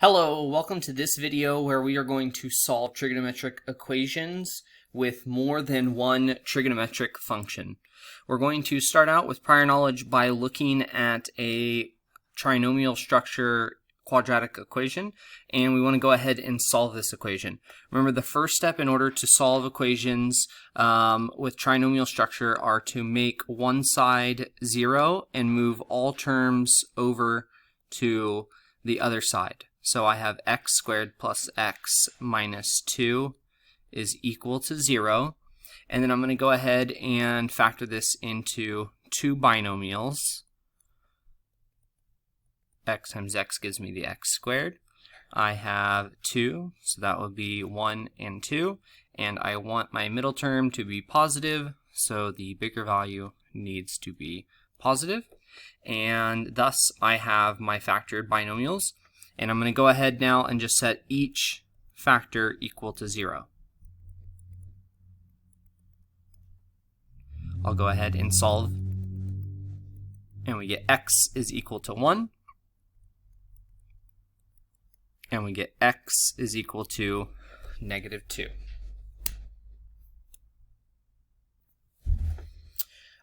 Hello, welcome to this video where we are going to solve trigonometric equations with more than one trigonometric function. We're going to start out with prior knowledge by looking at a trinomial structure quadratic equation, and we want to go ahead and solve this equation. Remember, the first step in order to solve equations with trinomial structure are to make one side 0 and move all terms over to the other side. So I have x squared plus x minus 2 is equal to 0. And then I'm going to go ahead and factor this into two binomials. X times x gives me the x squared. I have 2, so that would be 1 and 2. And I want my middle term to be positive, so the bigger value needs to be positive. And thus I have my factored binomials. And I'm going to go ahead now and just set each factor equal to 0. I'll go ahead and solve, and we get x is equal to 1, and we get x is equal to negative 2.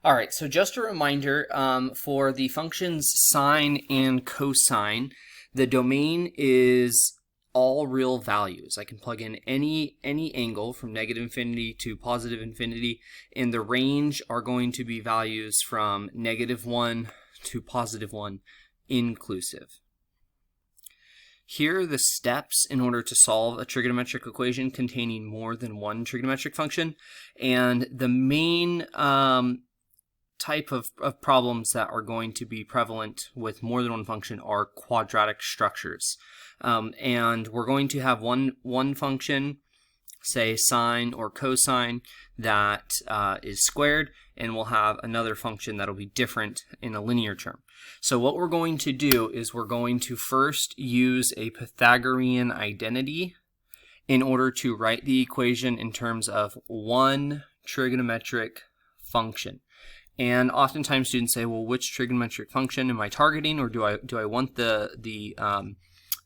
All right, so just a reminder, for the functions sine and cosine, the domain is all real values. I can plug in any angle from negative infinity to positive infinity, and the range are going to be values from -1 to +1 inclusive. Here are the steps in order to solve a trigonometric equation containing more than one trigonometric function, and the main type of problems that are going to be prevalent with more than one function are quadratic structures. And we're going to have one function, say sine or cosine, that is squared, and we'll have another function that'll be different in a linear term. So what we're going to do is we're going to first use a Pythagorean identity in order to write the equation in terms of one trigonometric function. And oftentimes students say, well, which trigonometric function am I targeting, or do I want the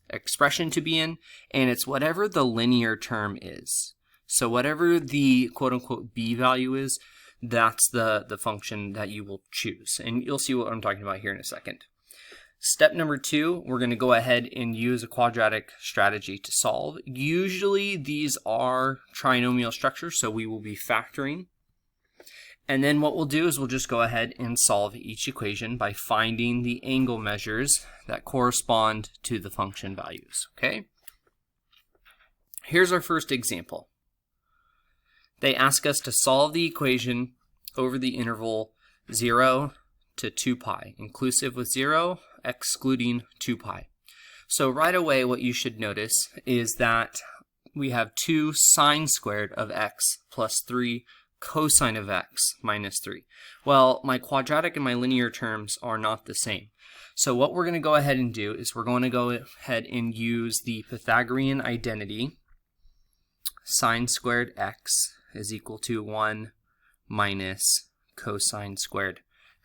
expression to be in? And it's whatever the linear term is. So whatever the quote-unquote b value is, that's the function that you will choose. And you'll see what I'm talking about here in a second. Step number 2, we're going to go ahead and use a quadratic strategy to solve. Usually these are trinomial structures, so we will be factoring. And then what we'll do is we'll just go ahead and solve each equation by finding the angle measures that correspond to the function values, okay? Here's our first example. They ask us to solve the equation over the interval 0 to 2 pi, inclusive with 0, excluding 2 pi. So right away what you should notice is that we have 2 sine squared of x plus 3 cosine of x minus 3. Well, my quadratic and my linear terms are not the same. So what we're going to go ahead and do is we're going to go ahead and use the Pythagorean identity. Sine squared x is equal to 1 minus cosine squared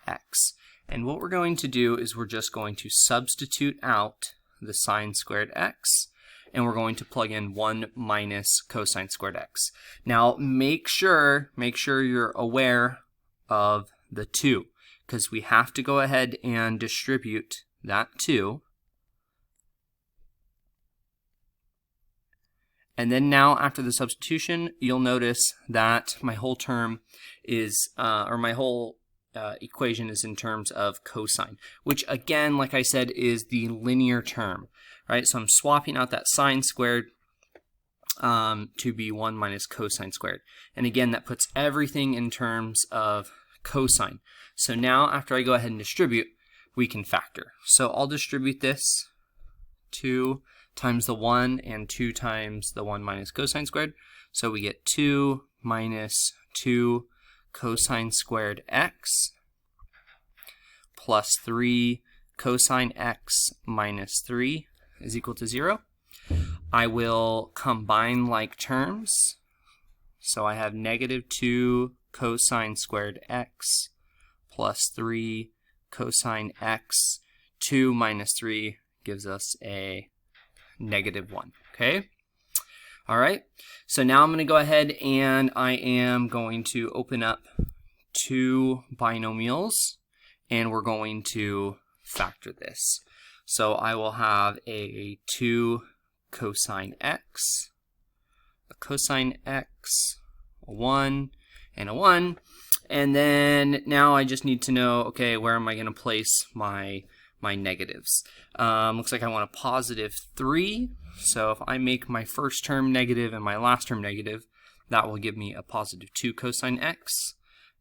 x. And what we're going to do is we're just going to substitute out the sine squared x, and we're going to plug in 1 minus cosine squared x. Now make sure you're aware of the 2, because we have to go ahead and distribute that 2. And then now after the substitution, you'll notice that my whole term is, my whole equation is in terms of cosine, which again, like I said, is the linear term. Right, so I'm swapping out that sine squared to be 1 minus cosine squared. And again, that puts everything in terms of cosine. So now after I go ahead and distribute, we can factor. So I'll distribute this 2 times the 1 and 2 times the 1 minus cosine squared. So we get 2 minus 2 cosine squared x plus 3 cosine x minus 3 is equal to 0. I will combine like terms. So I have -2 cosine squared x plus 3 cosine x. 2 minus 3 gives us a -1, okay? All right, so now I'm going to go ahead and I am going to open up two binomials, and we're going to factor this. So I will have a 2 cosine x, a cosine x, a 1, and a 1. And then now I just need to know, okay, where am I going to place my negatives? Looks like I want a +3. So if I make my first term negative and my last term negative, that will give me a +2 cosine x.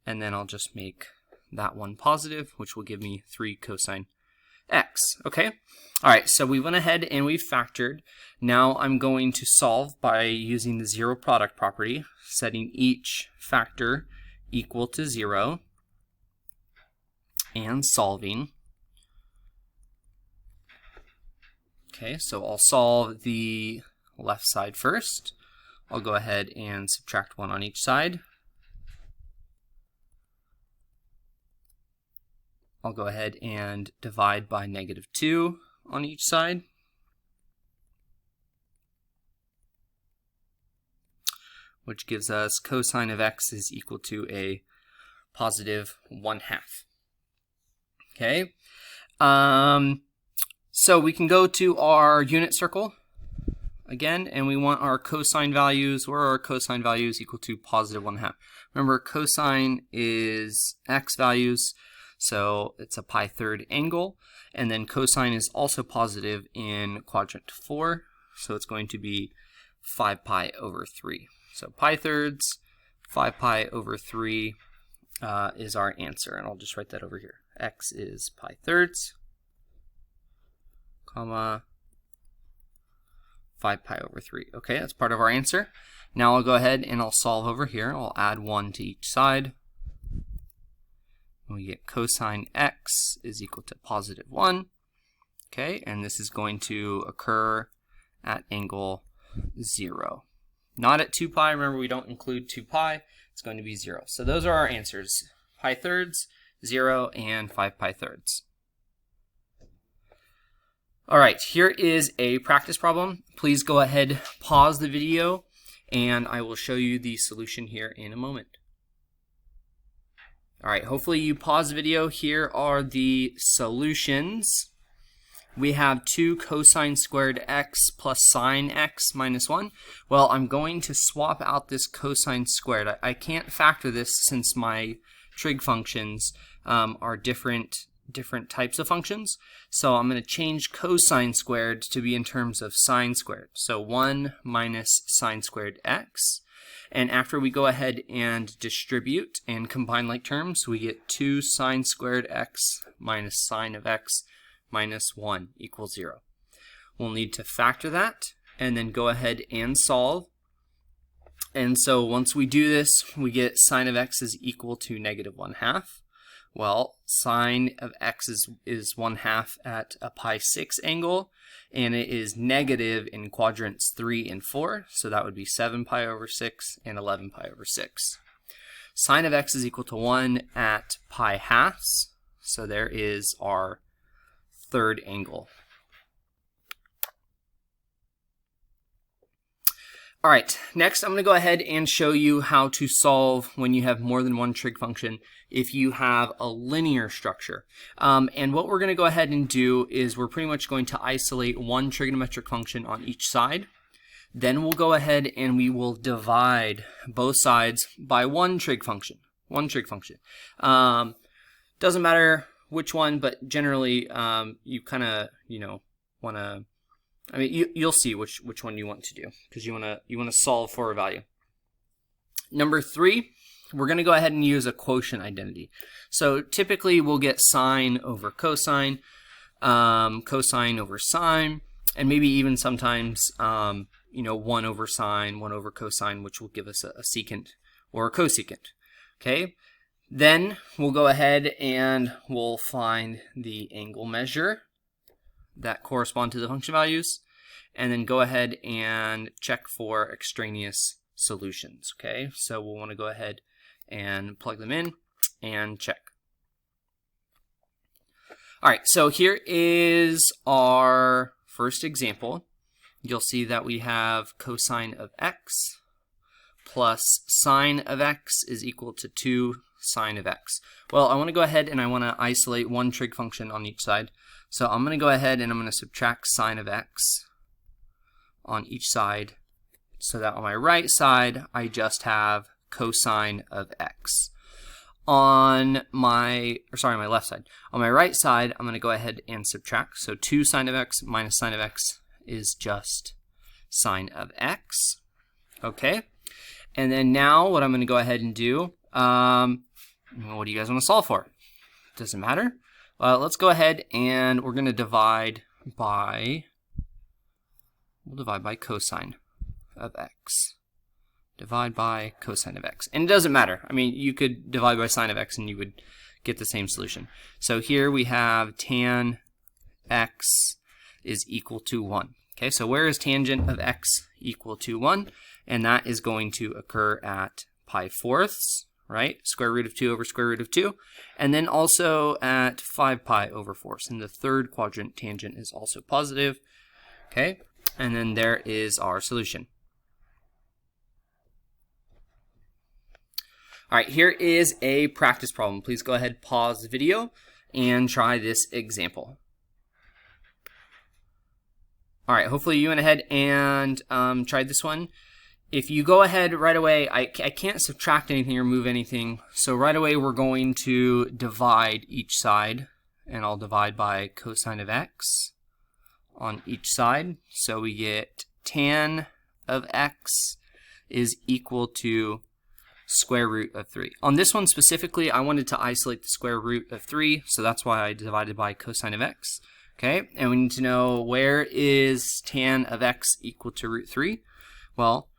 And then I'll just make that one positive, which will give me 3 cosine x. Okay? All right, so we went ahead and we factored. Now I'm going to solve by using the zero product property, setting each factor equal to 0, and solving. Okay, so I'll solve the left side first. I'll go ahead and subtract 1 on each side. I'll go ahead and divide by -2 on each side. Which gives us cosine of x is equal to a +1/2. Okay. So we can go to our unit circle again, and we want our cosine values. Where are our cosine values? Equal to +1/2. Remember, cosine is x values, so it's a π3 angle, and then cosine is also positive in quadrant 4, so it's going to be 5π/3. So π3, 5π/3 is our answer, and I'll just write that over here. X is π3, comma 5π/3. Okay, that's part of our answer. Now I'll go ahead and I'll solve over here. I'll add 1 to each side. We get cosine x is equal to +1. Okay, and this is going to occur at angle 0. Not at 2π. Remember, we don't include 2π. It's going to be 0. So those are our answers: π3, 0, and 5π3. All right, here is a practice problem. Please go ahead, pause the video, and I will show you the solution here in a moment. All right, hopefully you pause the video. Here are the solutions. We have 2 cosine squared x plus sine x minus 1. Well, I'm going to swap out this cosine squared. I can't factor this since my trig functions are different types of functions. So I'm going to change cosine squared to be in terms of sine squared. So 1 minus sine squared x. And after we go ahead and distribute and combine like terms, we get 2 sine squared x minus sine of x minus 1 equals 0. We'll need to factor that and then go ahead and solve. And so once we do this, we get sine of x is equal to -1/2. Well, sine of x is 1/2 at a π6 angle, and it is negative in quadrants 3 and 4, so that would be 7π/6 and 11π/6. Sine of x is equal to 1 at π12, so there is our third angle. All right, next I'm going to go ahead and show you how to solve when you have more than one trig function if you have a linear structure. And what we're going to go ahead and do is we're pretty much going to isolate one trigonometric function on each side. Then we'll go ahead and we will divide both sides by one trig function. Doesn't matter which one, but generally you kind of want to. I mean, you'll see which one you want to do because you want to solve for a value. Number 3, we're going to go ahead and use a quotient identity. So typically we'll get sine over cosine, cosine over sine, and maybe even sometimes 1 over sine, 1 over cosine, which will give us a secant or a cosecant. Okay. Then we'll go ahead and we'll find the angle measure that correspond to the function values, and then go ahead and check for extraneous solutions. Okay, so we'll want to go ahead and plug them in and check. All right, so here is our first example. you'll see that we have cosine of x plus sine of x is equal to 2 sine of x. Well, I want to go ahead and I want to isolate one trig function on each side. So I'm going to go ahead and I'm going to subtract sine of x on each side, so that on my right side I just have cosine of x. On my left side, on my right side, I'm going to go ahead and subtract. So 2 sine of x minus sine of x is just sine of x. Okay. And then now what I'm going to go ahead and do, what do you guys want to solve for? Doesn't matter. Let's go ahead and we're going to divide by, cosine of x. Divide by cosine of x. And it doesn't matter. I mean, you could divide by sine of x and you would get the same solution. So here we have tan x is equal to 1. Okay, so where is tangent of x equal to 1? And that is going to occur at pi fourths, right? Square root of 2 over square root of 2. And then also at 5 pi over fourths. In the third quadrant, tangent is also positive. Okay, and then there is our solution. All right, here is a practice problem. Please go ahead, pause the video, and try this example. All right, hopefully you went ahead and tried this one. If you go ahead right away, I can't subtract anything or move anything. So right away, we're going to divide each side, and I'll divide by cosine of x on each side. So we get tan of x is equal to square root of 3. On this one specifically, I wanted to isolate the square root of 3, so that's why I divided by cosine of x. Okay, and we need to know, where is tan of x equal to root 3? Well,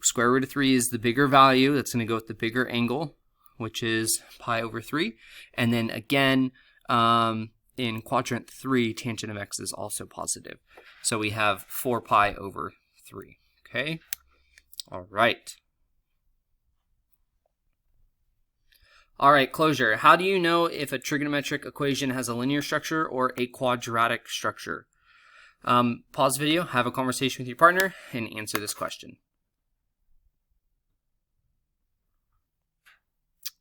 square root of 3 is the bigger value. That's going to go with the bigger angle, which is pi over 3. And then again, in quadrant 3, tangent of x is also positive. So we have 4 pi over 3. Okay, all right. All right, closure. How do you know if a trigonometric equation has a linear structure or a quadratic structure? Pause the video, have a conversation with your partner, and answer this question.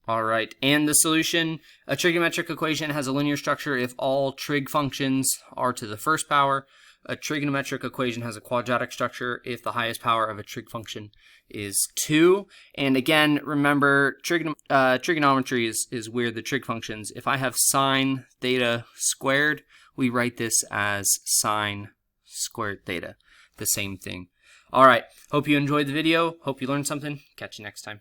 All right, and the solution, a trigonometric equation has a linear structure if all trig functions are to the first power. A trigonometric equation has a quadratic structure if the highest power of a trig function is 2. And again, remember, trigonometry is where the trig functions. If I have sine theta squared, we write this as sine squared theta, the same thing. All right, hope you enjoyed the video. Hope you learned something. Catch you next time.